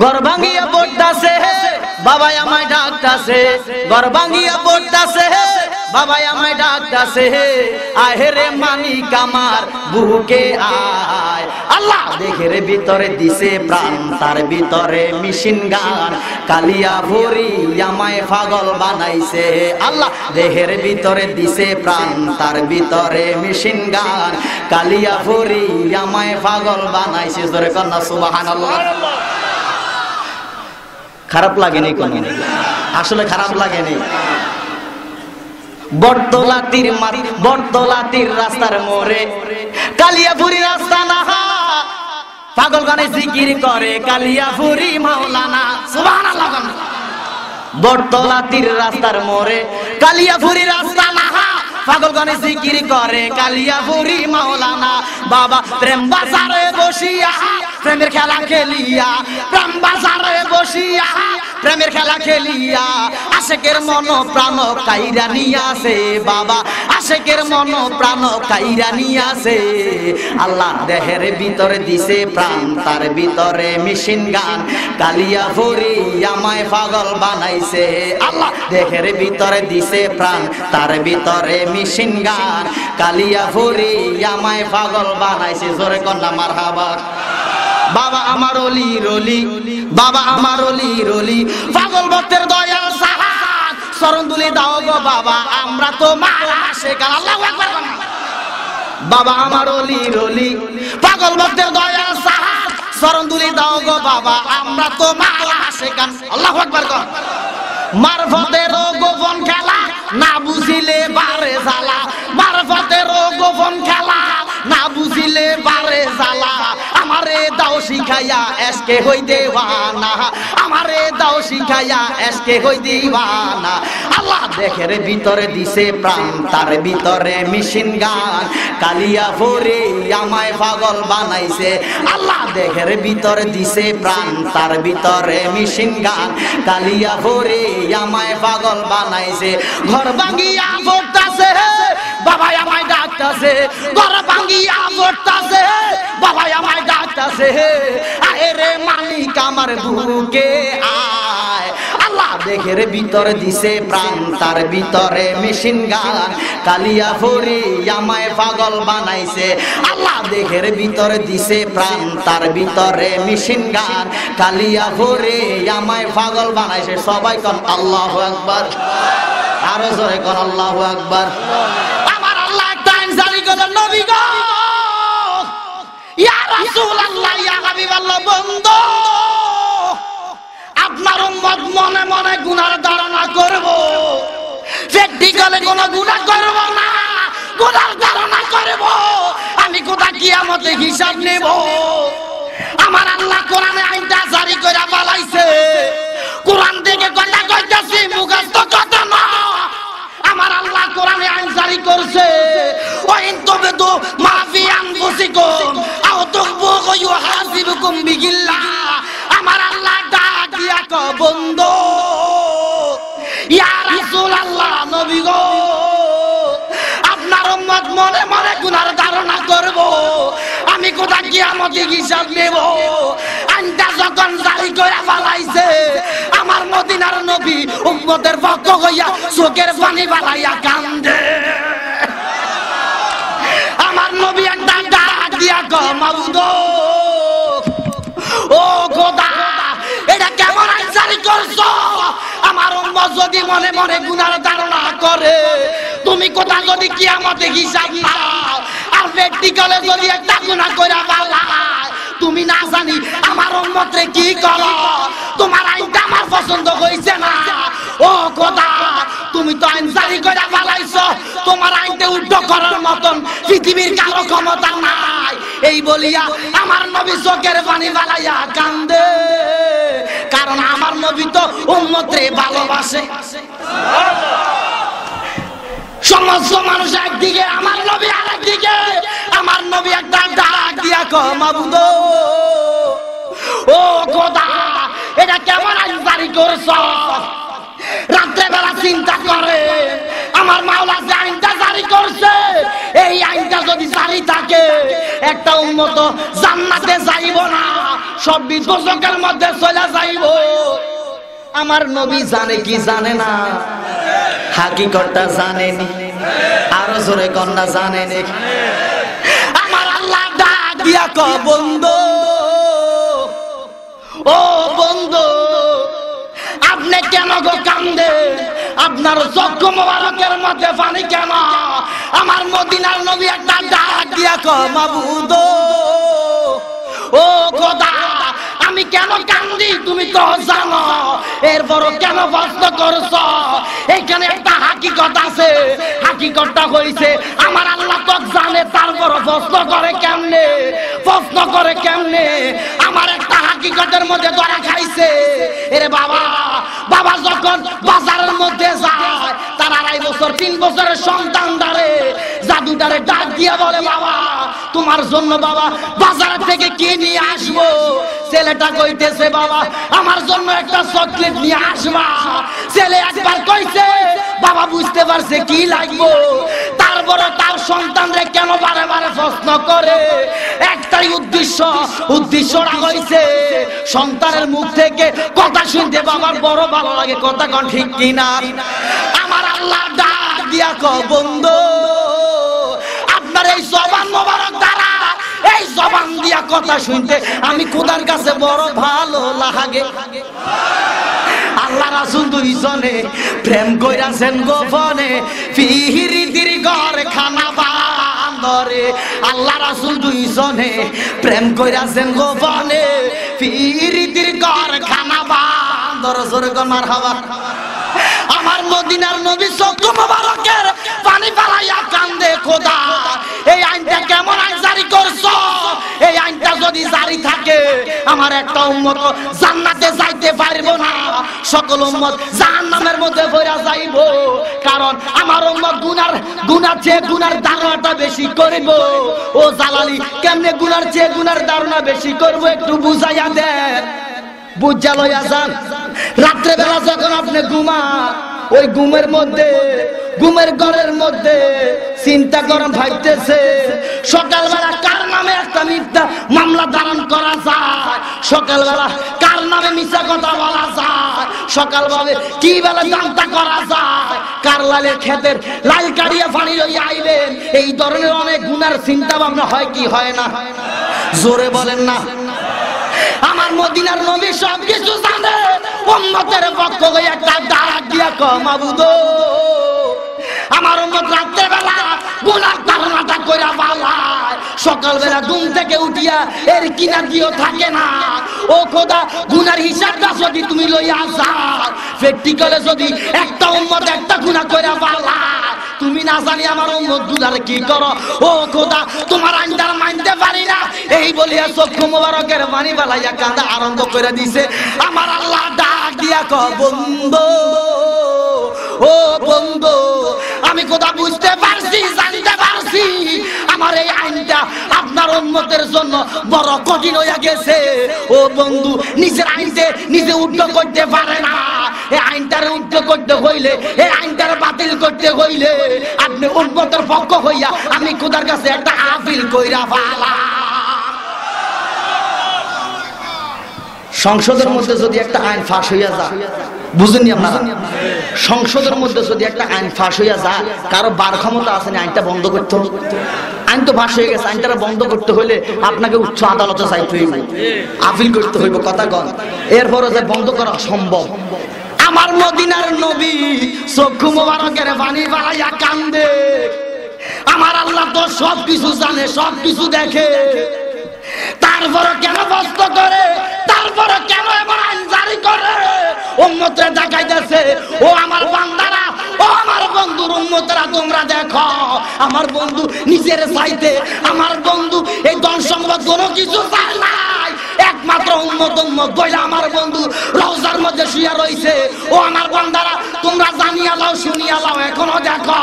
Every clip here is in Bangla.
ঘর ভাঙিয়া পড়তাছে বাবাই আমায় ডাকতাছে, ঘর ভাঙিয়া পড়তাছে বাবাই আমায় ডাকতাছে, আহেরে মানিক আমার বুকে আয়। আল্লাহ দেহের ভিতরে দিছে প্রাণ, তার ভিতরে মেশিন গান, কালিয়া ভরি আমায় পাগল বানাইছে। আল্লাহ দেহের ভিতরে দিছে প্রাণ, তার ভিতরে মেশিন গান, কালিয়া ভরি আমায় পাগল বানাইছে। জোরে কন্যা সুবহানাল্লাহ। খারাপ লাগেনি কোন? আসলে খারাপ লাগেনি। বটতলাতির রাস্তার মোড়ে কালিয়াপুরি রাস্তা না, পাগল গানে জিকির করে কালিয়াপুরি মাওলানা। সুবহানাল্লাহ। বটতলাতির রাস্তার মোড়ে কালিয়াপুরি রাস্তা না, পাগল গানে জিকির করে কালিয়াপুরি মাওলানা। বাবা প্রেম বাজারে বসিয়া প্রেমের খেলা খেলিয়া, প্রেম বাজারে বসিয়া প্রেমের খেলা খেলিয়া, আশেকের মন প্রাণ কাইরা নিয়াছে। বাবা আশেকের মন প্রাণ কাইরা নিয়াছে। আল্লাহ দেহের ভিতরে দিছে প্রাণ, তার ভিতরে মেশিন গান, কালিয়াপুরি আমায় পাগল বানাইছে। আল্লাহ দেহের ভিতরে দিছে প্রাণ, তার ভিতরে মেশিন গান, কালিয়াপুরি আমায় পাগল বানাইছে। জোরে কন্যা মারহাবা। বাবা আমার অলি রলি, বাবা আমার অলি রলি, পাগল ভক্তের দয়াল সাহাত, চরণ দুলি দাও গো বাবা, আমরা তো আশেকান। আল্লাহু আকবার। বাবা আমার অলি রলি, পাগল ভক্তের দয়াল সাহাত, চরণ দুলি দাও গো বাবা, আমরা তো আশেকান। আল্লাহু আকবার। মারফতের গোপন খেলা না বুঝিলে বারে জ্বালা, মারফতের গোপন খেলা না বুঝিলে বারে জ্বালা, আমারে দাও শিখাইয়া এসকে হই দেওয়ানা, আমারে দাও শিখাইয়া এসকে হই দিওয়ানা। আল্লাহ দেহের ভিতরে দিছে প্রাণ, তার ভিতরে মেশিন গান, কালিয়াপুরি আমায় পাগল বানাইছে। আল্লাহ দেহের ভিতরে দিছে প্রাণ, তার ভিতরে মেশিন গান, কালিয়াপুরি আমায় পাগল বানাইছে। ঘর ভাঙিয়া পড়তাছে বাবাই আমায় ডাকতাছে, ঘর ভাঙিয়া পড়তাছে বাবাই আমায় ডাকতাছে, আহেরে মানিক আমার বুকে আয়। আল্লাহ দেহের ভিতরে দিছে প্রাণ, তার ভিতরে মেশিন গান, কালিয়াপুরি আমায় পাগল বানাইছে। আল্লাহ দেহের ভিতরে দিছে প্রাণ, তার ভিতরে মেশিন গান, কালিয়াপুরি আমায় পাগল বানাইছে। সবাই কোন আল্লাহু আকবার। আরো জোরে কোন আল্লাহু আকবার। আমার আল্লাহ একটা আইন জারি করলেন, নবী গো, ইয়া রাসূলুল্লাহ, ইয়া হাবিবাল্লাহ, বন্ধু আপনার উম্মত মনে মনে গুনার ধারণা করব, প্র্যাকটিক্যালি কোনো গুনাহ করব না, গুনার ধারণা করব, আমি কোথা কিয়ামতে হিসাব নেব। আমার আল্লাহ কোরআনে আইনটা জারি করে পালাইছে। কোরআন থেকে কথা কইতাছি, মুখস্থ কথা না। আমার আল্লাহ কোরআনে আইন জারি করছে, ওয়াইন তুবদু মা ফি আনফুসিকুম আও তুখফুহু ইউহাসিবুকুম বিহিল্লাহ। আমার আল্লাহ ডাক দিয়া কো, বন্ধু ইয়া রাসূলুল্লাহ, নবী গো, আপনার উম্মত মনে মনে গুনার ধারণা করব, আমি কোথা কিয়ামতে হিসাব নেব। আইনটা যখন জারি করে পালাইছে, আমার মদিনার নবী উম্মতের পক্ষ হইয়া চোখের পানি বালাইয়া কান্দে। আমার নবী একটা ডাক দিয়া কো, মাবুদ ও খোদা, এটা কেমন আইন জারি করছো? আমার উম্মত যদি মনে মনে গুনার ধারণা করে, তুমি কোথা যদি কিয়ামতে হিসাব নাও, আর প্র্যাকটিক্যালে যদি একটা গুনাহ কইরা পালায়, তুমি না জানি আমার উম্মতরে কি করো। তোমার আইনটা আমার পছন্দ হইছে না। ও খোদা, তুমি তো আইন জারি কইরা পালাইছো, তোমার আইনতে উল্টো করার মতন পৃথিবীর কারো ক্ষমতা নাই। এই বলিয়া আমার নবী চোখের পানি বালাইয়া কান্দে, কারণ আমার নবী তো উম্মতরে ভালোবাসে। সমস্ত মানুষ একদিকে, আমার নবী আরেকদিকে। আমার নবী একটা ডাক দিয়া কো, মাবুদ ও খোদা, এটা কেমন আইন জারি করছো? রাত্রে বেলা চিন্তা করে, আমার মাওলা যে আইনটা জারি করছে, এই আইনটা যদি জারি থাকে, একটা উম্মত জান্নাতে যাইব না, সব বিদোষকের মধ্যে চলে আমার নবী জানে কি জানে না? হাকিকতটা জানেনি। আরো জোরে কন্যা জানেনি। আমার আল্লাহ ডাক দিয়া কয় বন্ধু, ও বন্ধু আপনি কেন গো কান্দে? আপনার চক্ষু মোবারকের মধ্যে পানি কেন? আমার মদিনার নবী একটা ডাক দিয়া কয় মাবুদ ও খোদা আমি কেন কান্দি তুমি তো জানো, এরপর কেন প্রশ্ন করছো? এখানে একটা হাকিকত আছে। হাকিকতটা হইছে আমার আল্লাহ তো জানে, তারপর প্রশ্ন করে কেমনে? প্রশ্ন করে কেমনে? আমার একটা হাকিকতের মধ্যে ধরা খাইছে। এরে বাবা, বাবা যখন বাজারের মধ্যে যায় তার 2.5 বছর 3 বছরের সন্তান দাঁড়ে জাদুটারে ডাক দিয়া বলে বাবা তোমার জন্য বাবা বাজার থেকে কি নিয়ে আসবো? ছেলেটা কইতেছে বাবা আমার জন্য একটা চকলেট নিয়ে আসবা। ছেলে একবার কইছে, বাবা বুঝতে পারছে কি লাগবে। তারপরে তার সন্তানরে কেন বারে বারে প্রশ্ন করে? একটাই উদ্দেশ্যটা হইছে সন্তানের মুখ থেকে কথা শুনতে বাবার বড় ভালো লাগে। কথা কোন ঠিক কিনা? আমার আল্লাহ ডাক দিয়া কয় বন্ধু আপনার এই জবান মোবারক দ্বারা, এই জবান দিয়া কথা শুনতে আমি খোদার কাছে বড় ভালো লাগে। আল্লাহ রাসূল দুইজনে প্রেম কইরাছেন গোপনে, পিরিতির ঘর খানা বান্দরে। আল্লাহ রাসূল দুইজনে প্রেম কইরাছেন গোপনে, পিরিতির ঘর খানা বান্দর। জোরে কোন মারহাবা। আমার মদিনার নবী চক্ষু মোবারকের পানি ফালাইয়া কান্দে খোদা এই আইনটা কেমন আইন জারি করছো? এই আইনটা যদি জারি থাকে আমার একটা উম্মত জান্নাতে যাইতে পারবো না, সকল উম্মত জাহান্নামের মধ্যে পড়া যাইব। কারণ আমার উম্মত গুনার চেয়ে গুনার ধারণাটা বেশি করব। ও জালালি কেমনে গুনার চেয়ে গুনার ধারণা বেশি করব একটু বুঝাইয়া দেন। বুঝা লইয়া যান। রাত্রে বেলা যখন আপনি ঘুমান ওই ঘুমের মধ্যে ঘুমের ঘরের মধ্যে চিন্তা করেন ভাইতেছে সকালবেলা কার নামে একটা মিথ্যা মামলা দাঁড়ান করা যায়, সকালবেলা কার নামে মিথ্যা কথা বলা যায়, সকালবেলা কি বেলা জানতা করা যায়, কার লালের ক্ষেতের লাল কাটিয়ে পানি লইয়া আইবেন। এই ধরনের অনেক গুনার চিন্তা ভাবনা হয় কি হয় না? জোরে বলেন না। আমার মদিনার নবী সব কিছু জানে। উম্মতের পক্ষ হয়ে একটা ডাক দিয়া কয় মাবুদ আমার উম্মত রাতের বেলা গুনার ধারণাটা কইরা পালায়, সকালবেলা ঘুম থেকে উঠিয়া এর কিনা দিও থাকে না। ও খোদা গুনার হিসাবটা যদি তুমি লইয়া যাও, প্র্যাকটিক্যালে যদি একটা উম্মত একটা গুনাহ কইরা পালায়, তুমি না জানি আমার উম্মত গুনার কি করো। ও খোদা তোমার আইনদার মানতে পারি না। এই বলিয়া চক্ষু মোবারকের পানি ফালাইয়া কান্দা আরম্ভ করে দিছে। আমার আল্লাহ ডাক দিয়া কয় বন্ধু ও বন্ধু আমি খোদা বুঝতে পারছি, জানতে পারছি আমার এই আইনটা আপনার উম্মতের জন্য বড় কঠিন হইয়া গেছে। ও বন্ধু নিজের আইনতে নিজে উদ্ধ করতে পারে না। এই আইনটার উদ্ধ করতে হইলে, এই আইনটার বাতিল করতে হইলে আপনি উম্মতের পক্ষ হইয়া আমি খোদার কাছে একটা আপিল কইরা ফালা। সংসদের মধ্যে যদি একটা আইন ফাঁস হইয়া যায়, বুঝেননি আপনারা? সংসদের মধ্যে যদি একটা আইন ফাঁস হইয়া যায়, কারো বার ক্ষমতা আছে না আইনটা বন্ধ করতে? আইন তো ফাঁস হয়ে গেছে, আইনটা বন্ধ করতে হইলে আপনাকে উচ্চ আদালতে যাইতে হইব, আপিল করতে হইব। কথা কন, এরপরে যে বন্ধ করা সম্ভব? আমার মদিনার নবী চক্ষু মোবারকের পানি ফালাইয়া কান্দে। আমার আল্লাহ তো সব কিছু জানে, সব কিছু দেখে, তারপরে কেন প্রশ্ন করে? তারপরে কেন এমন আইন জারি করে? উম্মতরা দেখাইতেছে ও আমার বান্দারা, ও আমার বন্ধুর উম্মতরা তোমরা দেখো আমার বন্ধু নিজের চাইতে, আমার বন্ধু এই ধন সম্পদ কোনো কিছু চায় নাই, একমাত্র উম্মত উম্মত বইলা আমার বন্ধু রওজার মধ্যে শুয়ে রইছে। ও আমার বান্দারা তোমরা জানিয়া লাও, শুনিয়া লাও, এখনো দেখো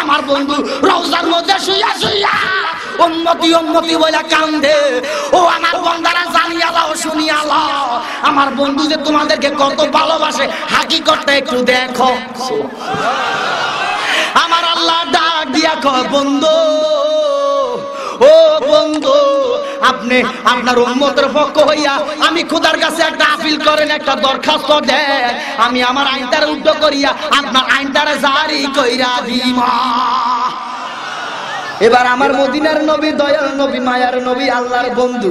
আমার বন্ধু রওজার মধ্যে শুইয়া শুইয়া উম্মতি উম্মতি বইলা কান্দে। ও আমার বান্দারা জানিয়া লাও, শুনিয়া লাও, আমার বন্ধু যে তোমাদেরকে কত ভালোবাসে হাকিকতটা একটু দেখো। আমার আল্লাহ ডাক দিয়া কয় বন্ধু ও বন্ধু আপনি আপনার উম্মতের পক্ষ হইয়া আমি খোদার কাছে একটা আপিল করেন, একটা দরখাস্ত দেন, আমি আমার আইনটারে উদ্ধ করিয়া আপনার আইনটারে জারি কইরা দিব। এবার আমার মদিনার নবী, দয়াল নবী, মায়ার নবী, আল্লাহর বন্ধু,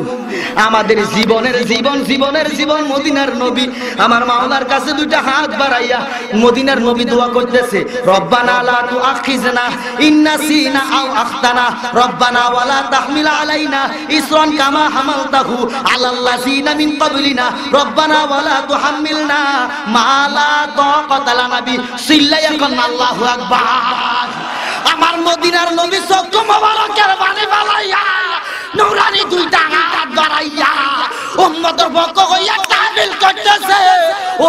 আমাদের জীবনের জীবন মদিনার নবী আমার মাওলার কাছে দুইটা হাত বাড়াইয়া মদিনার নবী দোয়া করতেছে, রব্বানা লা তুআখিযনা ইন নাসিনা আও আখতানা, রব্বানা ওয়ালা তাহমিল আলাইনা ইসরান কামা হামালতাহু আলাল্লাযিনা মিন ক্বাবলিনা, রব্বানা ওয়ালা তুহাম্মিলনা মা লা তাকাতা লানা বি, সিল্লায়াকান আল্লাহু আকবার। আমার মদিনার নবী চক্ষু মোবারকের পানি ফালাইয়া নূরানি দুইটা হাত বাড়াইয়া উম্মতের পক্ষ হইয়া তাহবিল করতেছে,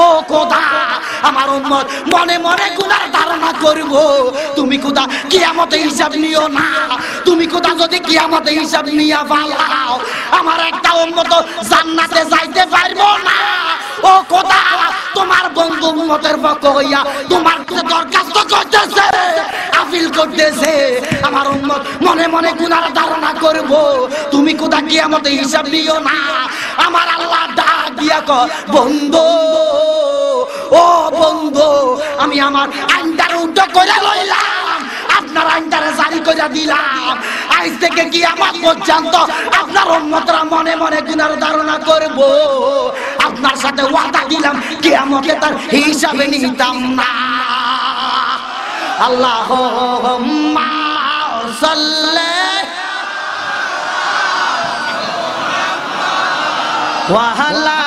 ও খোদা আমার উম্মত মনে মনে গুনার ধারণা করব, তুমি খোদা কিয়ামতে হিসাব নিও না, তুমি খোদা যদি কিয়ামতে হিসাব নিয়া ফালাও আমার একটা উম্মত জান্নাতে যাইতে পারবো না। ও খোদা তোমার বন্ধু উম্মতের পক্ষ হইয়া তোমার দরখাস্ত করতেছে, আপিল করতেছে, আমার উম্মত মনে মনে গুনার ধারণা করব, তুমি খোদা কিয়ামতে হিসাব নিও না। আমার আল্লাহ ডাক দিয়া কয়, বন্ধু ও বন্ধু, আমি আমার আইনটার উদ্ধ করে লইলাম, আপনার আইনটারে জারি করে দিলাম, আজ থেকে কিয়ামত পর্যন্ত আপনার উম্মতরা মনে মনে গুনার ধারণা করব, আপনার সাথে ওয়াদা দিলাম কিয়ামতে তার হিসাবে নিতাম না। আল্লাহুম্মা সাল্লি ওয়া আলা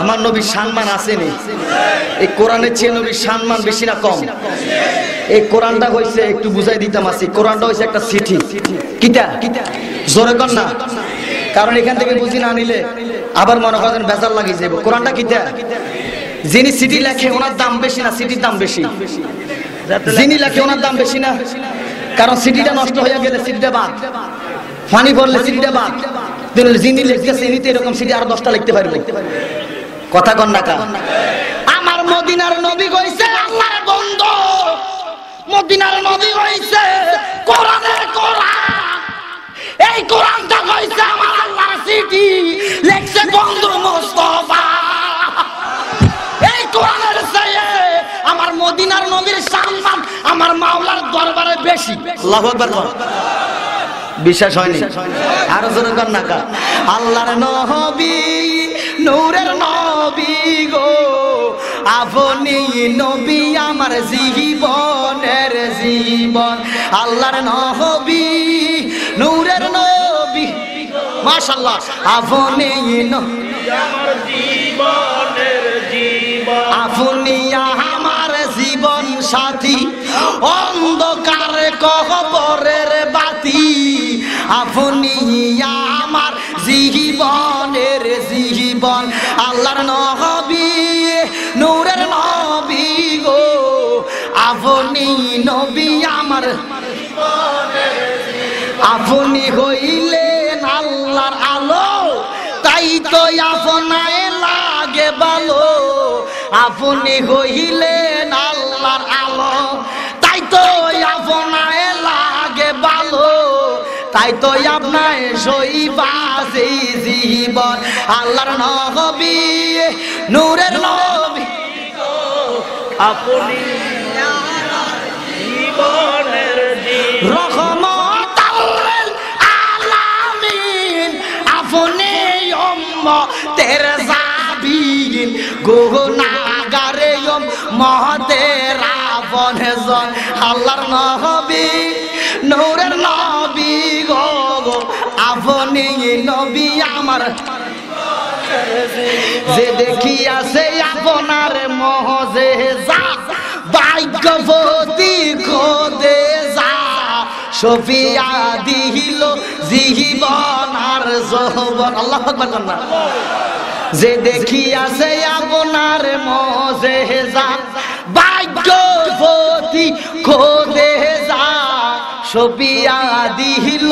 আমার নবীর সম্মান আসেনি, এই কোরআনের চেয়ে নবীর সম্মান বেশি না কম? এই কোরআনটা হইছে, একটু বুঝাই দিতাম আসি, কোরআনটা হইছে একটা চিঠি। কিতা জোরে কর না, কারণ এখান থেকে বুঝি না নিলে আবার মনে করেন বেজার লাগিয়ে যাবে। কোরআনটা কিতা? যিনি চিঠি লেখে ওনার দাম বেশি না চিঠির দাম বেশি? যিনি লেখে ওনার দাম বেশি না, কারণ চিঠিটা নষ্ট হয়ে গেলে চিঠিটা বাদ, পানি পড়লে চিঠিটা বাদ। যিনি লিখতেছে ইনি তো এরকম চিঠি আরো 10টা লিখতে পারবে। কথা কন না কা? আমার মদিনার নবী কইছে আল্লাহর বন্ধু, মদিনার নবী কইছে কোরআনের কোরআন, এই কোরআনটা কইছে আমার আল্লাহর চিঠি, লেখছে বন্ধু মুস্তাফা। এই কোরআনের চেয়ে আমার মদিনার নবীর সম্মান আমার মাওলার দরবারে বেশি। আল্লাহু আকবার। বিশ্বাস হয়নি? আরো জোরে কর না কা? আল্লাহর নবী নূরের নবী গো, আপনি নবী আমার জীবনের জীবন। আল্লাহর নবী নূরের নবী, মাশাআল্লাহ, আপনি আমার জীবনের জীবন, আপনি আমার জীবন সাথী, অন্ধকার কবরের বাতি, আপনি আমার জীবনের জীবন। আল্লাহর নবী নূরের নবী গো, আপনি নবী আমার জীবনের জীবন, আপনি হইলেন আল্লাহর আলো, তাই তো আপনায় লাগে ভালো, আপনি হইলেন আল্লাহর আলো, তাই তো আপনায় লাগে ভালো, তাই তো আপনায় সইবাসে জীবন। আল্লাহর নবী নূরের নবী গো, আপনি জীবনের রহমতুল আলামিন, আপনি উম্মতের জাবিন, গুনাহগারে উম্মতের আপনজন। আল্লাহর নবী নূরের নবী গো, আপনি নবী আমার, যে দেখিয়াছে আপনার মুজিজা, ভাগ্যবতী খোদেজা, শফিয়া দিল জীবন আর যৌবন। আল্লাহু আকবার। যে দেখিয়াছে আপনার মুজিজা, ভাগ্যবতী খোদেজা, সপিয়া দিল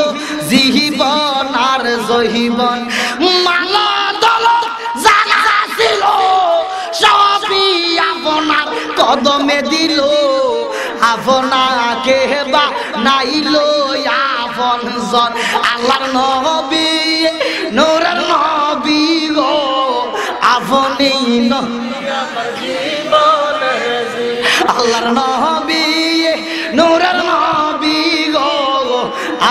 জীবন আর জহিবন মালা দল জানা ছিল সবই আপনার কদমে দিল আপনাকে বা নাইল আপন জন আল্লাহর নবী নূরের নবী গো আপনি আল্লাহর নবী নূরের নবী গো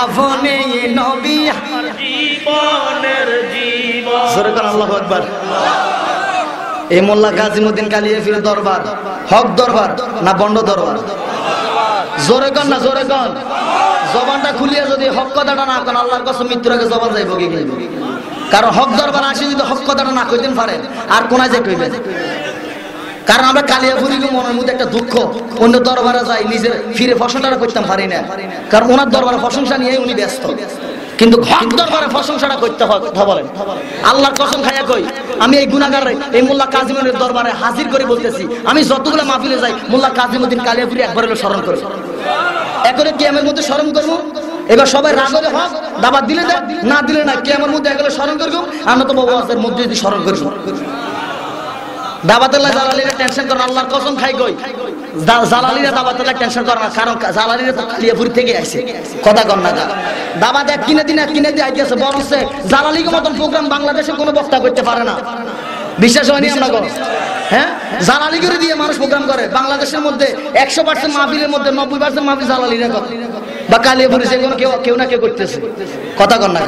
আপনি নবী আমার জীবনের জীবন জোরে করে আল্লাহু আকবার এই মোল্লা কাজীমউদ্দিন কালিয়াফির দরবার হক দরবার না বন্ড দরবার জোরে কর না জোরে কর জবানটা খুলিয়া যদি হক কথাটা না কর আল্লাহর কসম মৃত্যুর আগে জবান যাইব কি কারণ হক দরবার আসি যদি হক কথাটা না কইতেন পারেন আর কোনায় যে কইবেন কারণ আমরা কালিয়াপুরীকে মনের মধ্যে একটা দুঃখ অন্য দরবারে যাই নিজের ফিরে প্রশংসাটা করতে পারি না কারণ ওনার দরবারে প্রশংসা নিয়ে উনি ব্যস্ত কিন্তু হক দরবারে প্রশংসাটা করতে হয় কথা বলেন আল্লাহর কসম খাইয়া কই আমি এই গুনাহগার এই মোল্লা কাজীমউদ্দিনের দরবারে হাজির করে বলতেছি আমি যতগুলো মাহফিলে যাই মোল্লা কাজীমউদ্দিন কালিয়াপুরী একবার হলো স্মরণ করি একরে কিয়ামের মধ্যে স্মরণ করব এবার সবাই রাগ হলে হক দাবাত দিলে দেখ না দিলে না কিয়ামের মধ্যে একলে স্মরণ করব আমরা তো ওয়াজের মধ্যে যদি স্মরণ করব দাবাতুল্লাহ জালালিরা টেনশন করেন আল্লাহর কসম খাই কই জালালিরা দাবাতুল্লাহ টেনশন করে না কারণ জালালিরা তো কালিয়াপুর থেকে আইছে কথা কন না দাবাত এক কিনে দিয়ে আইতেছে বরংসে জালালির মতন প্রোগ্রাম বাংলাদেশে কোনো বক্তা করতে পারে না বিশ্বাস হয়নি আমরা কর হ্যাঁ জালালি করে দিয়ে মানুষ প্রোগ্রাম করে বাংলাদেশের মধ্যে 100% মাহফিলের মধ্যে 90% মাহফিল জালালিরা করে বা কালিয়াপুরে যে কোনো কেউ না কেউ করতেছে কথা কন না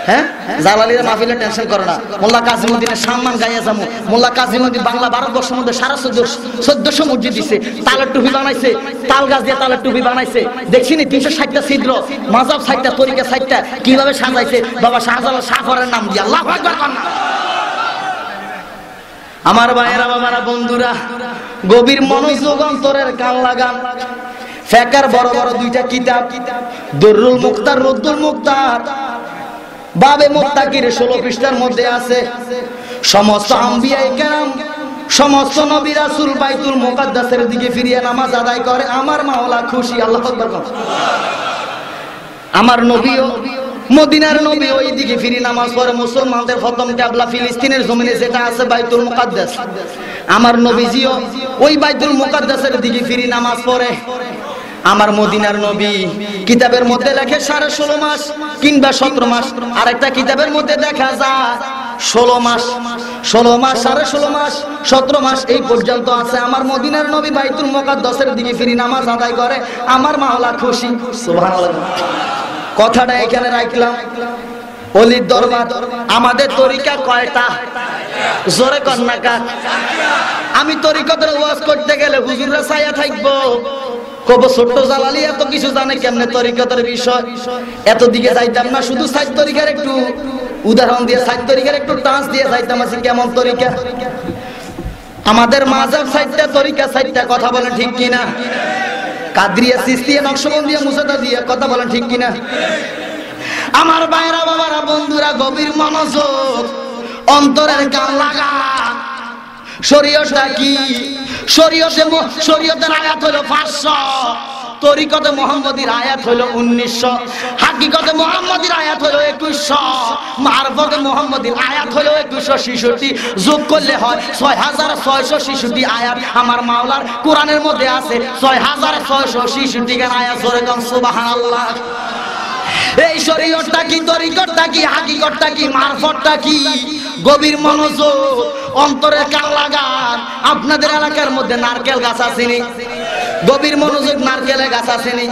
হ্যাঁ জালালিরা মাহফিলে টেনশন করে না মোল্লা কাজীমউদ্দিনের সম্মান গাইয়া যাবো মোল্লা কাজীমউদ্দিন বাংলা ভারতবর্ষের মধ্যে 1450 মসজিদ দিছে তালের টুপি বানাইছে তাল গাছ দিয়ে তালের টুপি বানাইছে দেখছিনি 360টা ছিদ্র মাযহাব 60টা তরিকা 60টা কিভাবে সাজাইছে বাবা শাহজালাল শাহফরের নাম দিয়ে আল্লাহু আকবার কর আমার ভাইয়েরা বাবারা বন্ধুরা গভীর মনোযোগ অন্তরের কান লাগান ফেকার বড় বড় দুইটা কিতাব দুররুল মুখতার রুদ্দুল মুখতার বাবে মুত্তাকির 16 পৃষ্ঠার মধ্যে আছে সমস্ত আম্বিয়ায়ে কেরাম সমস্ত নবী রাসূল বাইতুল মুকাদ্দাসের দিকে ফিরিয়ে নামাজ আদায় করে আমার মাওলা খুশি আল্লাহু আকবার আমার নবীও মদিনার নবী ওই দিকে ফিরে নামাজ পড়ে মুসলমানদের প্রথম কিবলা ফিলিস্তিনের জমিনে যেটা আছে বাইতুল মুকাদ্দাস আমার নবীজিও ওই বাইতুল মুকাদ্দাসের দিকে ফিরে নামাজ পড়ে আমার মদিনার নবী কিতাবের মধ্যে লেখে 16.5 মাস কিংবা 17 মাস আরেকটা কিতাবের মধ্যে দেখা যায় 16 মাস 16.5 মাস 17 মাস এই পর্যন্ত আছে আমার মদিনার নবী বাইতুল মুকাদ্দাসের দিকে ফিরে নামাজ আদায় করে আমার মাওলা খুশি সুবহানাল্লাহ কথাটা এখানে রাখলাম ওলির দরবার আমাদের তরিকা কয়টা জোরে কর না কার আমি তরিকতের ওয়াজ করতে গেলে হুজুররা ছায়া থাকবো কব ছোট্ট জালালি এত কিছু জানে কেমনে তরিকতের বিষয় এত দিকে যাইতাম না শুধু সাইদ তরিকার একটু উদাহরণ দিয়ে সাইদ তরিকার একটু টাচ দিয়ে যাইতাম আছে কেমন তরিকা আমাদের মাযহাব 60টা তরিকা 60টা কথা বলেন ঠিক কিনা কাদরিয়া চিশতিয়া নকশবন্দিয়া মুসাদা দিয়া কথা বলেন ঠিক কিনা আমার ভাইরা বাবারা বন্ধুরা গভীর মনোযোগ অন্তরের কান লাগা শরীয়তটা কি শরীয়তের আয়াত হলো 500 তরিকতে মুহাম্মদীর আয়াত হলো 1900 হাকিকতে মুহাম্মদীর আয়াত হলো 2100 মারফতে মুহাম্মদীর আয়াত হলো 2166 যোগ করলে হয় 6666 আয়াত আমার মাওলার কোরআনের মধ্যে আছে 6666 গান আয়াত জোরে কোন সুবহানাল্লাহ এই শরীয়তটা কি তরিকতটা কি হাকিকতটা কি মারফতটা কি গভীর মনোযোগ অন্তরের কান লাগান আপনাদের এলাকার মধ্যে নারকেল গাছ আছে নি গভীর মনোযোগ নারকেলের গাছ আছে নি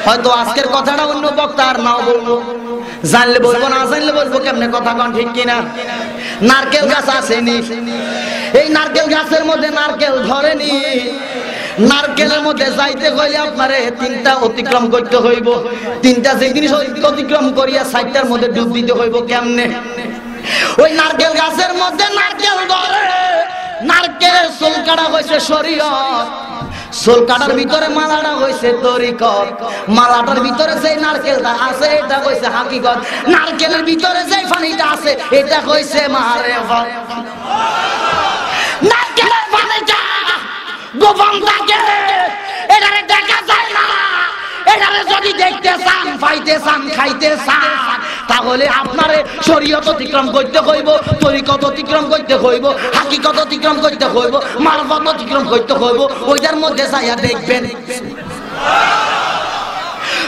হয়তো আজকের কথাটা অন্য বক্তা আর নাও বলবো জানলে বলবো না জানলে বলবো কেমনে কথা কোন ঠিক কিনা নারকেল গাছ আছে নি এই নারকেল গাছের মধ্যে নারকেল ধরেনি নারকেলের মধ্যে যাইতে হইলে আপনারে 3টা অতিক্রম করতে হইব 3টা যে জিনিস অতিক্রম করিয়া 60টার মধ্যে ডুব দিতে হইব কেমনে ওই নারকেল গাছের মধ্যে নারকেল ধরে নারকেলের চুল কাটা হইছে শরীয়ত চুল কাটার ভিতরে মালাটা হইছে তরিকত মালাটার ভিতরে যে নারকেলটা আছে এটা হইছে হাকিকত নারকেলের ভিতরে যে পানিটা আছে এটা হইছে মারিফত নারকেলের পানিটা গোপন থাকে এটারে দেখা যায় না এটারে যদি দেখতে চান, পাইতে চান, খাইতে চান, তাহলে আপনারে শরীয়ত অতিক্রম করতে হইব, তরিকত অতিক্রম করতে হইব, হাকিকত অতিক্রম করতে হইব, মারফত অতিক্রম করতে হইব। ওইটার মধ্যে যাইয়া দেখবেন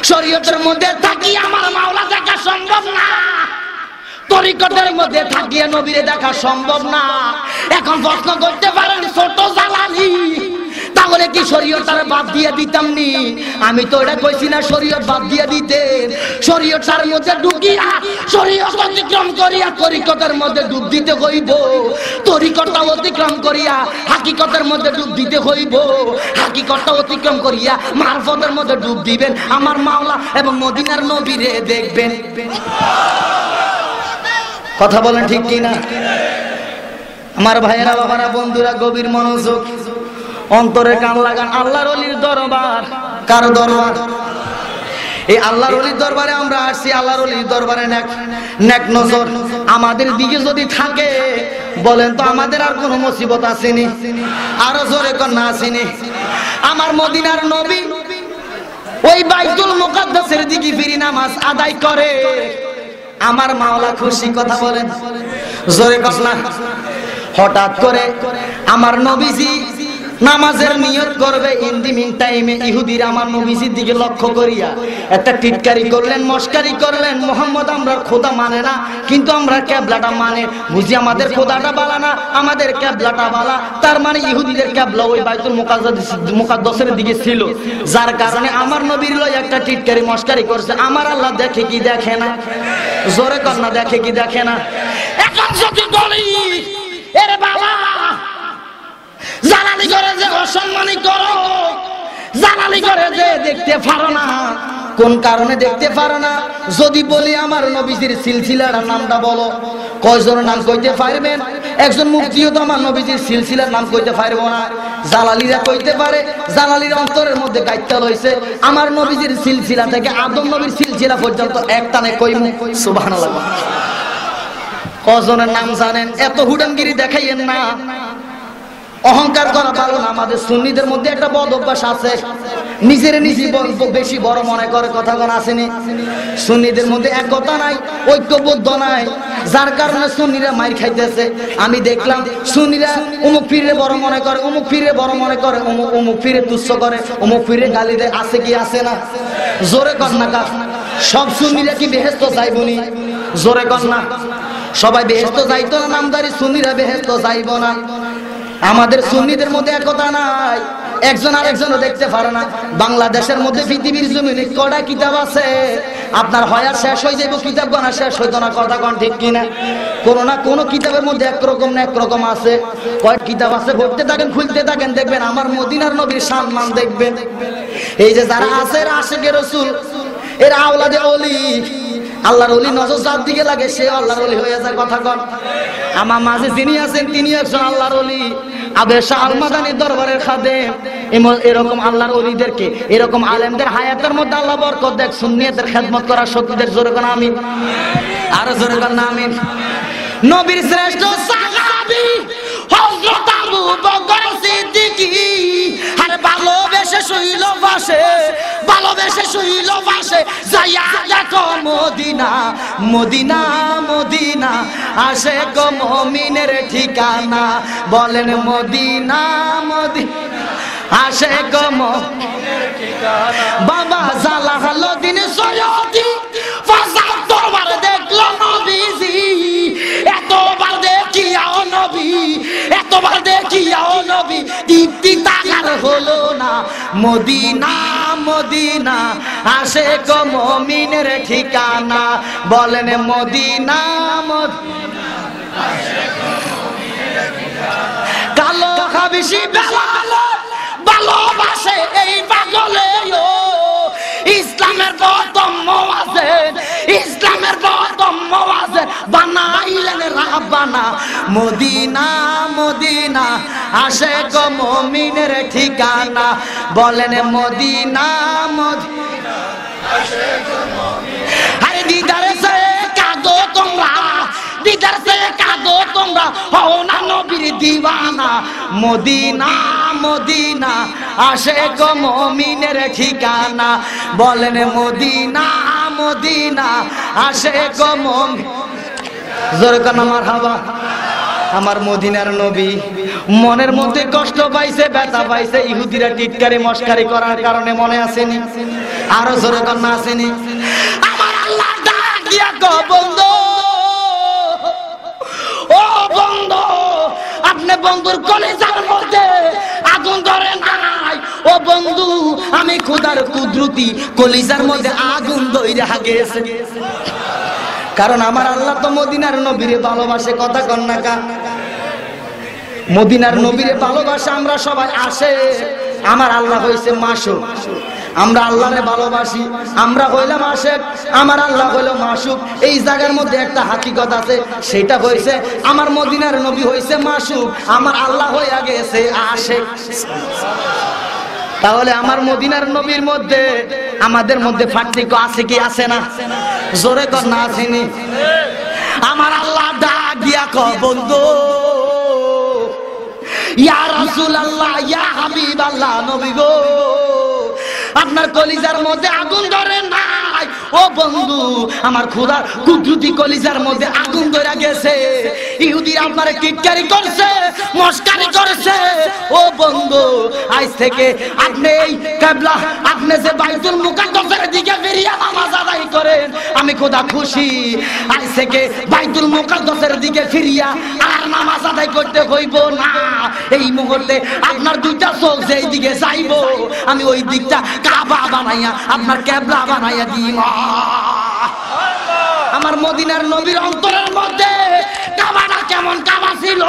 শরীয়তের মধ্যে থাকি আমার মাওলা দেখা সম্ভব না, তরিকতের মধ্যে থাকিয়ে নবীরে দেখা সম্ভব না। এখন প্রশ্ন করতে পারেন ছোট জালালি, তাহলে কি শরীয়তটারে বাদ দিয়ে দিতাম নি? আমি তো এটা কইছি না শরীয়ত বাদ দিয়ে দিতে, শরীয়তটার মধ্যে ঢুকিয়া শরীয়ত অতিক্রম করিয়া তরিকতের মধ্যে ডুব দিতে হইব, তরিকতটা অতিক্রম করিয়া হাকিকতের মধ্যে ডুব দিতে হইব, হাকিকতটা অতিক্রম করিয়া মারফতের মধ্যে ডুব দিবেন, আমার মাওলা এবং মদিনার নবীরে দেখবেন। কথা বলেন ঠিক কি না? আমার ভাইয়েরা, বাবারা, বন্ধুরা, গভীর মনোযোগ, অন্তরে কান লাগান। আল্লাহর ওলির দরবার, কার দরবার? এই আল্লাহর ওলির দরবারে আমরা আসছি। আল্লাহর ওলির দরবারে নেক নজর আমাদের দিকে যদি থাকে, বলেন তো আমাদের আর কোনো মুসিবত আসেনি? আরো জোরে কোন না আসেনি? আমার মদিনার নবী ওই বাইতুল মুকাদ্দাসের দিকে ফিরে নামাজ আদায় করে, আমার মাওলা খুশি। কথা বলেন জোরে কোন না? হঠাৎ করে আমার নবীজি নামাজের নিয়ত করবে, ইন দি মিন টাইমে ইহুদিরা আমার নবীজির দিকে লক্ষ্য করিয়া একটা টিটকারি করলেন, মস্কারি করলেন। মোহাম্মদ আমরা খোদা মানে না, কিন্তু আমরা কিবলাটা মানে, বুঝি আমাদের খোদাটা বালা না, আমাদের কিবলাটা বালা। তার মানে ইহুদিদের কিবলা ওই বাইতুল মুকাদ্দাসের দিকে ছিল, যার কারণে আমার নবীর লয় একটা টিটকারি মস্কারি করছে। আমার আল্লাহ দেখে কি দেখে না? জোরে কর না, দেখে কি দেখে না? এখন যদি বলি এরে বাবা জালালি করে যে অসম্মানী করো, জালালি করে যে দেখতে পারো না, কোন কারণে দেখতে পারো না? যদি বলি আমার নবীজির সিলসিলার নামটা বলো, কয়জনের নাম কইতে পারবেন? একজন মুফতিও তো আমার নবীজির সিলসিলার নাম কইতে পারবো না। জালালিরা কইতে পারে, জালালির অন্তরের মধ্যে গাইতে লইছে আমার নবীজির সিলসিলা থেকে আদম নবীর সিলসিলা পর্যন্ত এক টানে কইমু। সুবহানাল্লাহ। কজনের নাম জানেন? এত হুডামগিরি দেখাইয়েন না, অহংকার করা ভালো না। আমাদের সুন্নিদের মধ্যে একটা বদ অভ্যাস আছে, নিজের নিজে বেশি বড় মনে করে। কথা কোন আসেনি? সুন্নিদের মধ্যে একতা নাই, ঐক্যবদ্ধ নাই, যার কারণে সুন্নিরা মাইর খাইতেছে। আমি দেখলাম সুন্নিরা অমুক পীরে বড় মনে করে, অমুক পীরে বড় মনে করে, অমুক পীরে তুচ্ছ করে, অমুক পীরে গালি দেয়। আছে কি আছে না? জোরে কর না। সব সুন্নিরা কি বেহেশত যাইবনি? জোরে কর না। সবাই বেহেশত যাইতো না, নামদারি সুন্নিরা বেহেশত যাইব না। আমাদের সুন্নিদের মধ্যে একতা নাই, একজন আরেকজনও দেখতে পারে না। বাংলাদেশের মধ্যে পৃথিবীর জমিনে কটা কিতাব আছে? আপনার হয় আর শেষ হয়ে যাইব, কিতাব গণা শেষ হইতো না। কথা কোন ঠিক কিনা? কোন না কোন কিতাবের মধ্যে একরকম না একরকম আছে। কয়েক কিতাব আছে, পড়তে থাকেন, খুলতে থাকেন, দেখবেন আমার মদিনার নবীর সম্মান দেখবেন। এই যে যারা আছে আশিকে রাসূল, এরা আওলাদে ওলি, আল্লাহর ওলি নজর যার দিকে লাগে সে আল্লাহর ওলি হয়ে যায়। কথা কন। আমার মাঝে যিনি আছেন তিনি একজন আল্লাহর ওলি, আবে শাহ আল মাদানী দরবারের খাদেম। এরকম আল্লাহর ওলিদেরকে, এরকম আলেমদের হায়াতের মধ্যে আল্লাহ বরকত দেখ, সুন্নিয়তের খেদমত করার শক্তিদের। জোরে কোন আমিন। আর জোরে কোন আমিন। নবীর শ্রেষ্ঠ সাহাবী হযরত আবু বকর সিদ্দিক, আরে ভালোবেসে শুইল পাশে, ভালোবেসে শুইল পাশে, যাইয়া দেখো মদিনা, মদিনা, মদিনা, আশিক মুমিনের ঠিকানা। বলেন মদিনা, মদিনা, আশিক মুমিনের ঠিকানা। বাবা জালালউদ্দিন সৈয়দী ৭৫ বার দেখলো নবীজি, এতবার দেখিয়াও নবী, এতবার দেখিয়াও নবী, তৃপ্তি তাকার হলো না। মদিনা, মদিনা, আশিক মুমিনের ঠিকানা। বলেন মদিনা, মদিনা, আশিক মুমিনের ঠিকানা। কালো হাবশি বেলাল ভালোবাসে এই পাগলে, ইসলামের প্রথম মুয়াজ্জিন, ইসলামের প্রথম মুয়াজ্জিন বানাইলেন রাব্বানা। মদিনা, মদিনা, আশিক মুমিনের ঠিকানা। বলেন মদিনা, মদিনা, আশিক মুমিনের। আরে দিদারে সে কাঁদো তোমরা, দিদার সে কাঁদো তোমরা, হও না নবীর দিওয়ানা। মদিনা, মদিনা আশেক মুমিনের ঠিকানা বলেন মদিনা মদিনা আশেক মুমিন জোরে কান মারহাবা আমার মদিনার নবী মনের মধ্যে কষ্ট পাইছে ব্যথা পাইছে ইহুদিরা টিটকারি মস্কারি করার কারণে মনে আসেনি আরো জোরে কান না আসেনি আমার আল্লাহ ডাক দিয়া কো বন্ধু ও বন্ধু আপনি বন্ধুর কলিজার মধ্যে আগুন ধরে নাই ও বন্ধু আমি খোদার কুদরতি কলিজার মধ্যে আগুন ধইরা গেছে কারণ আমার আল্লাহ তো মদিনার নবীরে ভালোবাসে কথা কন না কা মদিনার নবীরে ভালোবাসে আমরা সবাই আসে আমার আল্লাহ হইছে মাসুক আমরা আল্লাহরে ভালোবাসি আমরা হইলাম আশেক আমার আল্লাহ হইল মাসুক এই জায়গার মধ্যে একটা হাকিকত আছে সেটা হইছে আমার মদিনার নবী হইছে মাসুক আমার আল্লাহ হইয়া গেছে আশেক তাহলে আমার মদিনার নবীর মধ্যে আমাদের মধ্যে পার্থক্য আছে কি আছে না জোরে কর না আসেনি আমার আল্লাহ ডাক দিয়া কয় বন্ধু ইয়া রাসূলুল্লাহ ইয়া হাবিবাল্লাহ নবী গো আপনার কলিজার মধ্যে আগুন ধরে নাই ও বন্ধু আমার খোদার কুদরতি কলিজার মধ্যে আগুন ধরে গেছে ইহুদিরা আপনারে টিটকারি করছে মস্কারি করছে ও বন্ধু আজ থেকে আপনি এই কিবলা আপনি যে বাইতুল মুকাদ্দাসের দিকে ফিরিয়া নামাজ আদায় করেন আমি খোদা খুশি আজ থেকে বাইতুল মুকাদ্দাসের দিকে ফিরিয়া আর নামাজ আদায় করতে হইব না এই মুহূর্তে আপনার দুইটা চোখ যেই দিকে যাইবো আমি ওই দিকটা কাবা বানাইয়া আপনার কিবলা বানাইয়া দিই আমার মদিনার নবীর অন্তরের মধ্যে কাবাটা কেমন কাবা ছিল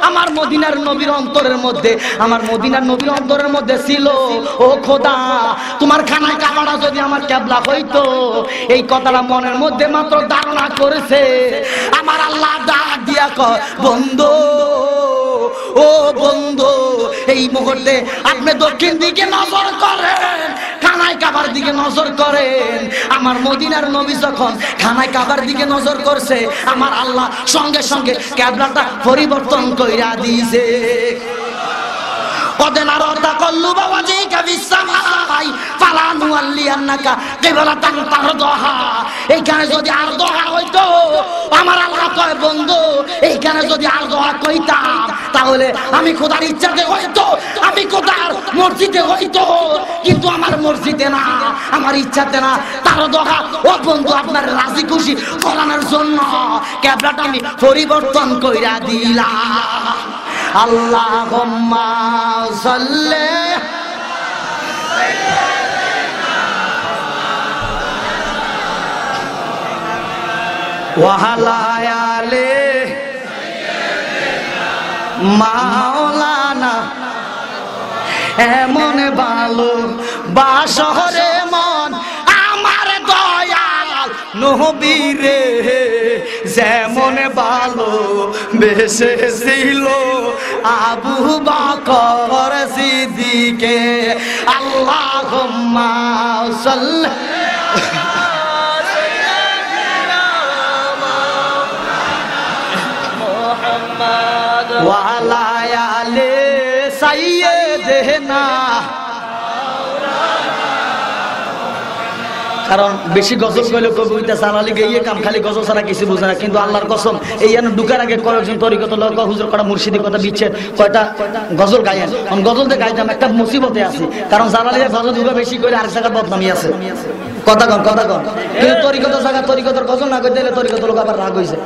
আমার মদিনার নবীর অন্তরের মধ্যে আমার মদিনার নবীর অন্তরের মধ্যে ছিল ও খোদা তোমার খানায় কাবাটা যদি আমার কিবলা হইতো এই কথাটা মনের মধ্যে মাত্র ধারণা করেছে আমার আল্লাহ ডাক দিয়া কয় বন্ধু ও বন্ধু এই মুহূর্তে আপনি দক্ষিণ দিকে নজর করেন খানায় কাবার দিকে নজর করেন আমার মদিনার নবী যখন খানায় কাবার দিকে নজর করছে আমার আল্লাহ সঙ্গে সঙ্গে কিবলাটা পরিবর্তন কইরা দিয়েছে ওদেনারতা কল্লু বাবাজি কাবিসামাই ফালানু আল্লিয়ান্নাকা কিবলাতান তারদহা এইখানে যদি আর দোহা হইতো আমার আল্লাহ কয় বন্ধু এইখানে যদি আর দোহা কইতাম তাহলে আমি খোদার ইচ্ছাতে হইতো আমি খোদার মসজিদে হইতো কিন্তু আমার মসজিদে না আমার ইচ্ছাতে না তারদহা ও বন্ধু আপনার রাজি খুশি করানোর জন্য কিবলাটা আমি পরিবর্তন কইরা দিলাম আল্লাহুম্মা সাল্লি ওয়া আলা আলি মাওলানা এমন ভালো বাসরে মন আমার দয়াল নবীরে যেমন ভালো বেসেছিল আবু বকর সিদ্দিকে আল্লাহুম্মা সাল্লি ওয়া আলা আলি সাইয়্যিদিনা কারণ বেশি গজল কইলে কবিতা চালালি গিয়ে কাম খালি গজল ছাড়া কিছু বুঝে না কিন্তু আল্লাহর কসম এই এনে ঢুকার আগে কয়েকজন তরিকত লোক হুজুর করা মুর্শিদি কথা বিচ্ছেদ কয়টা গজল গায়েন আমি গজল দিয়ে গাইতাম একটা মুসিবতে আছি কারণ জালালিয়া গজল ঢুকা বেশি কইলে আরেক জায়গা বদনামি আছে কথা কন কিন্তু তরিকত জায়গা তরিকতর গজল না কইতে দিলে তরিকত লোক আবার রাগ হইছে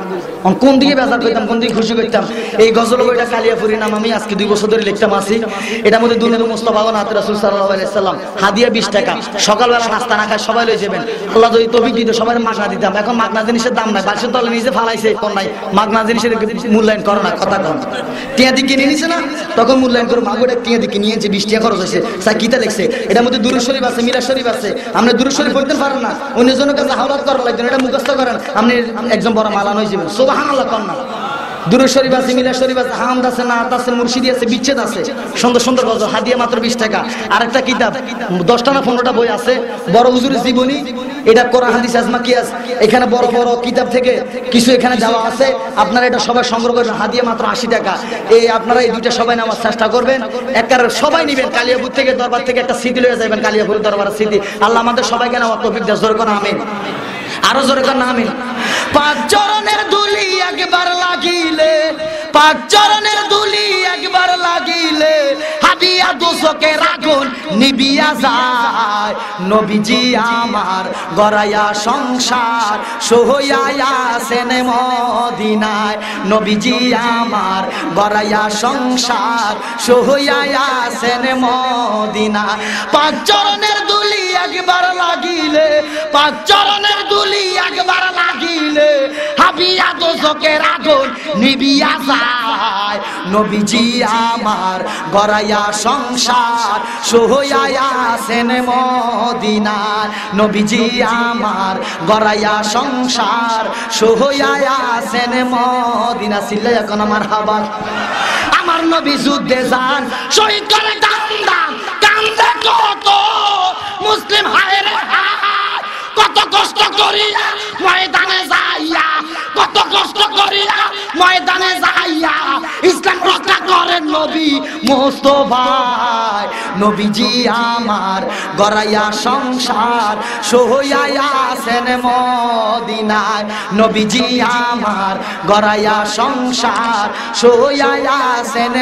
কোন দিকে বেজার কইতাম কোন দিকে খুশি করতাম এই গজল বইটা কালিয়াপুরি নাম আমি আজকে 2 বছর ধরে লিখতাম আছি এটার মধ্যে দুনিয়ার মুস্তাফা নাত রাসূল সাল্লাল্লাহু আলাইহি সাল্লাম হাদিয়া 20 টাকা সকালবেলা নাস্তা না খায় সবাই লই যাবেন আল্লাহ যদি তৌফিক দিত সবাই মাগনা দিতাম এখন মাগনা জিনিসের দাম নাই বাসের তলে নিজে ফালাইছে কোন নাই মাগনা জিনিসের মূল্যায়ন করো না কথা কম টিয়া দি কিনে নিছে না তখন মূল্যায়ন করো মাগোটা টিয়া দি কিনে নিয়েছে 20 টাকা খরচ হইছে স্যার কিতা লিখছে এটার মধ্যে দুরূদ শরীফ আছে মিলাদ শরীফ আছে আপনি দুরূদ শরীফ পড়তে পারেন না অন্যজনের কাছে হাওলাত করা লাগবে এটা মুখস্থ করেন আপনি একজন বড় মালান হয়ে যাবেন সুবহানাল্লাহ কোন না দুরূদ শরীফ আছে, মিলাদ শরীফ আছে, হামদ আছে, নাত আছে, মুর্শিদি আছে, বিচ্ছেদ আছে, সুন্দর সুন্দর গজল, হাদিয়া মাত্র 20 টাকা। আরেকটা কিতাব 10টা না 15টা বই আছে, বড় হুজুরের জীবনী, এটা কোরআন হাদিস আজমা কিয়াস, এখানে বড় বড় কিতাব থেকে কিছু এখানে দেওয়া আছে, আপনারা এটা সবাই সংগ্রহ করবেন, হাদিয়া মাত্র 80 টাকা। আপনারা এই দুইটা সবাই নেওয়ার চেষ্টা করবেন, একবারে সবাই নেবেন। কালিয়াপুর থেকে দরবার থেকে একটা স্মৃতি লয়ে যাবেন, কালিয়াপুর দরবারের স্মৃতি। আল্লাহ আমাদের সবাইকে নেওয়ার তৌফিক দেন, জোরে করে আমিন, আরো জোরে করে আমিন। পাঁচ চরণের ধুলি একবার লাগিলে, পাঁচ চরণের ধুলি একবার লাগিলে, হাদিয়া দোজখের আগুন নিবিয়া যায়। নবীজি আমার গড়াইয়া সংসার সহইয়া আছেন মদিনায়, নবীজি আমার গড়াইয়া সংসার সহইয়া আছেন মদিনায়। পাঁচ চরণের ধুলি একবার লাগিলে, পাঁচ চরণের ধুলি একবার লাগিলে, হাবিয়া দোজখের আগুন নিবিয়া যায়। নবীজি আমার গড়াইয়া সংসার সহইয়া আছেন মদিনায়, নবীজি আমার গড়াইয়া সংসার সহইয়া আছেন মদিনা। সিল্লাই এখন আমার হাবা। আমার নবী যুদ্ধে যান, শহীদ করে দান দান, কান্দে কত মুসলিম হায় রে হায়, কত কষ্ট করিয়া ময়দানে যাইয়া, কত কষ্ট করিয়া ময়দানে যাইয়া ইসলাম রক্ষা করেন নবী মুস্তাফা। নবীজি আমার গড়াইয়া সংসার সহইয়া আছেন মদিনায়, নবীজি আমার গড়াইয়া সংসার সহইয়া আছেন।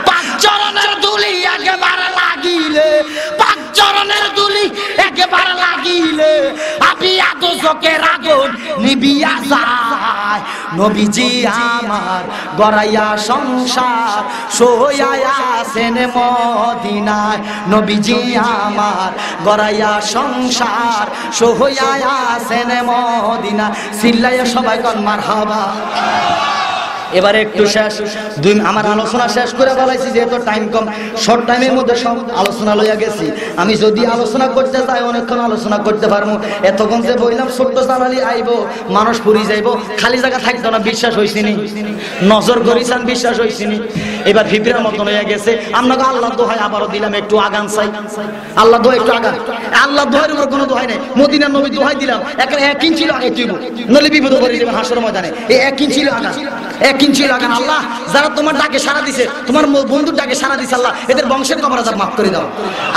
পাঁচ চরণের ধুলি একেবারে লাগিলে, পাঁচ চরণের ধুলি একেবারে লাগিলে, হাবিয়া দোজখের আগুন নিবিয়া যায়। নবীজি আমার গড়াইয়া সংসার সহইয়া আছেন মদিনায়, নবীজি আমার গড়াইয়া সংসার সহইয়া আছেন মদিনা। সিল্লাইয়া সবাই কোন মারহাবা। এবারে একটু শেষ, আমার আলোচনা শেষ করে বলাইছি, যেহেতু টাইম কম, শর্ট টাইমের মধ্যে সব আলোচনা লইয়া গেছি। আমি যদি আলোচনা করতে চাই অনেকক্ষণ আলোচনা করতে পারবো। এতক্ষণ যে বললাম ছোট্ট চালালি আইব, মানুষ পুরি যাইব, খালি জায়গা থাকতো না, বিশ্বাস হয়েছিনি, নজর করিছেন, বিশ্বাস হয়েছিনি। এবার ফিফিরার মতন হয়ে গেছে। আপনাকে আল্লাহ দোহাই আবারও দিলাম, একটু আগান চাই, আল্লাহ দোহাই একটু আগান। আল্লাহ দোহাইয়ের উপর কোনো দোহাই নেই, মদিনার নবী দোহাই দিলাম, এখানে 1 ইঞ্চি আগে তুইব, নলে বিপদ করে দেবেন হাসর ময়দানে। এই 1 ইঞ্চি আগান, 1 ইঞ্চি লাগান। আল্লাহ যারা তোমার ডাকে সাড়া দিছে, তোমার বন্ধুর ডাকে সাড়া দিছে, আল্লাহ এদের বংশের কবর আযাব মাফ করে দাও।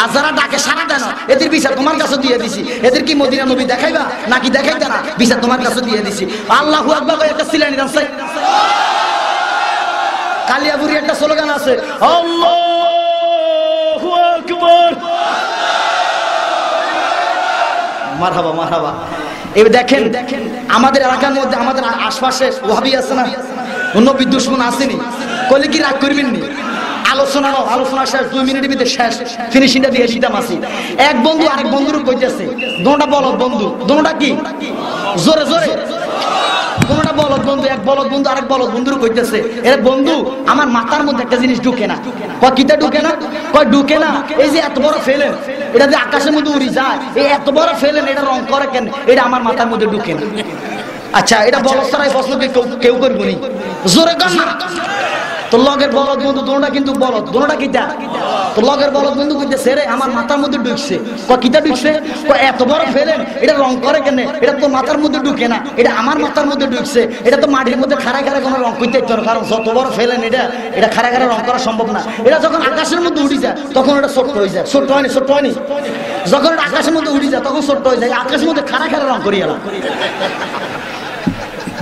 আর যারা ডাকে সাড়া দেয় না, এদের বিচার তোমার কাছে দিয়ে দিছি। এদের কি মদিনা নবী দেখাইবা নাকি দেখাইতা না, বিচার তোমার কাছে দিয়ে দিছি। আল্লাহু আকবার কই একটা সিলানি দান চাই। কালিয়াপুরি একটা স্লোগান আছে, আল্লাহু আকবার, মারহাবা মারহাবা। এই দেখেন আমাদের এলাকার মধ্যে, আমাদের আশপাশে ওয়াহাবি আছে না, নবী দুশমন আসেনি, কইলে কি রাগ করবেন নি? আলোচনা নাও, আলোচনা শেষ, 2 মিনিটের ভিতরে শেষ, ফিনিশিংটা দিয়ে দিতাম আসি। এক বন্ধু আরেক বন্ধুর কইতেছে, দোনোটা বলদ বন্ধু, দোনোটা কি জোরে জোরে, দোনোটা বলদ বন্ধু, এক বলদ বন্ধু আরেক বলদ বন্ধুর কইতেছে, এর বন্ধু আমার মাথার মধ্যে একটা জিনিস ঢুকে না। কয় কিটা ঢুকে না? কয় ঢুকে না, এই যে এত বড় ফেলেন, এটা যে আকাশের মধ্যে উড়ি যায়, এই এত বড় ফেলেন, এটা রং করে কেন, এটা আমার মাথার মধ্যে ঢুকে না। আচ্ছা, এটা বলদ ছাড়া এই প্রশ্ন কেউ করবো নি, জোরে কর না। তোর লগের বলদ বন্ধু দোনোটা কিন্তু বলদ, দোনোটা কিটা, তোর লগের বলদ বন্ধু কইতেছে রে আমার মাথার মধ্যে ঢুকছে। কয় কিটা ঢুকছে? কয় এত বড় ফেলেন, এটা রং করে কেন, এটা তো মাথার মধ্যে ঢুকে না, এটা আমার মাথার মধ্যে ঢুকছে। এটা তো মাটির মধ্যে খাড়ায় খাড়ায় কোনো রং করতে ইচ্ছে, কারণ যত বড় ফেলেন এটা খাড়ায় খাড়ায় রং করা সম্ভব না। এটা যখন আকাশের মধ্যে উঠে যায় তখন এটা ছোট্ট হয়ে যায়, ছোট্ট হয়নি, ছোট্ট হয়নি। যখন এটা আকাশের মধ্যে উঠে যায় তখন ছোট্ট হয়ে যায়, আকাশের মধ্যে খাড়ায় খাড়ায় রং করিয়ে এলাম।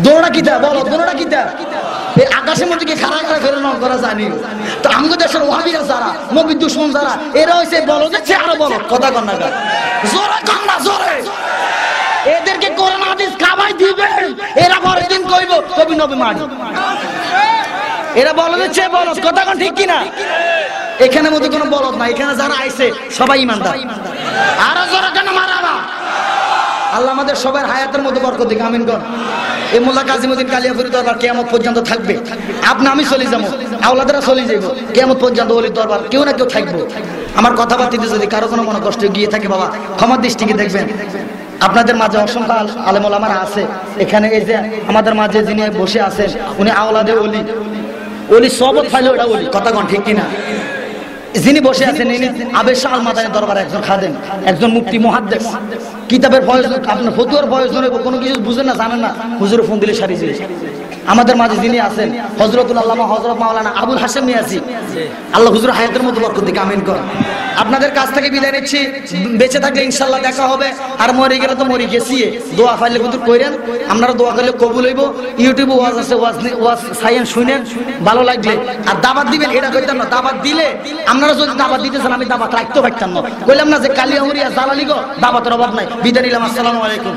দোনোটা কিতা বলো, দোনোটা কিতা, এই আকাশের মধ্যে কি খাড়া খাড়া ফেলে রং করা জানি। তো আমাদের দেশের ওয়াহাবিরা যারা, নবী দুশমন যারা, এরা হইছে বলো যে আরো বলো, কথা কন না, জোরে কন না, জোরে। এদেরকে কোরআন হাদিস খাওয়াই দিবে, এরা পরের দিন কইব কবি নবী মারি। এরা বলো যে বলো, কথা কন ঠিক কিনা? এখানে মধ্যে কোনো বলদ না, এখানে যারা আইছে সবাই ইমানদার। আরো জোরে কেন মারাবা। আল্লাহ আমাদের সবার হায়াতের মধ্যে বরকত দিক, আমিন কর। এই মোল্লা কাজিমউদ্দিন কালিয়াপুরি দরবার কিয়ামত পর্যন্ত থাকবে। আপনি আমি চলে যাবো, আওলাদেরা চলে যাইব, কিয়ামত পর্যন্ত ওলির দরবার কেউ না কেউ থাকবো। আমার কথাবার্তিতে যদি কারো কোনো মনে কষ্ট গিয়ে থাকে বাবা ক্ষমার দৃষ্টিকে দেখবেন। আপনাদের মাঝে অসংখ্য আলেম ওলামারা আছে এখানে। এই যে আমাদের মাঝে যিনি বসে আছেন উনি আওলাদে ওলি, ওলি সবত ফাইলে ওটা ওলি, কথা কোন ঠিক কিনা? যিনি বসে আছেন ইনি আবেদ শাহ আল মাদানী দরবারে একজন খাদেম, একজন মুফতি মুহাদ্দিস। কিতাবের প্রয়োজন, আপনার ফতুয়ার প্রয়োজন, কোনো কিছু বুঝেন না জানেন না, হুজুরে ফোন দিলে সারি দিয়ে। আমাদের মাঝে যিনি আছেন হযরতুল আল্লামা হযরত মাওলানা আবুল হাশেম নিয়াজি, আল্লাহ হুজুর হায়াতের মধ্যে বরকত দিক, আমিন করেন। আপনাদের কাছ থেকে বিদায় নিচ্ছি, বেঁচে থাকলে ইনশাআল্লাহ দেখা হবে, আর মরে গেলে তো মরে গেছি। দোয়া ফাইলে হুজুর কইরেন, আপনারা দোয়া করলে কবুল হইব। ইউটিউবে ওয়াজ আছে, ওয়াজ সাইয়েন শুনেন, ভালো লাগলে আর দাওয়াত দিবেন। এটা কইতাম না, দাওয়াত দিলে আপনারা যদি দাওয়াত দিতে চান আমি দাওয়াত রাখতে পারতাম না। কইলাম না যে কালিয়ামুরিয়া জালালিগো দাওয়াতের অভাব নাই। বিদায় নিলাম, আসসালামু আলাইকুম।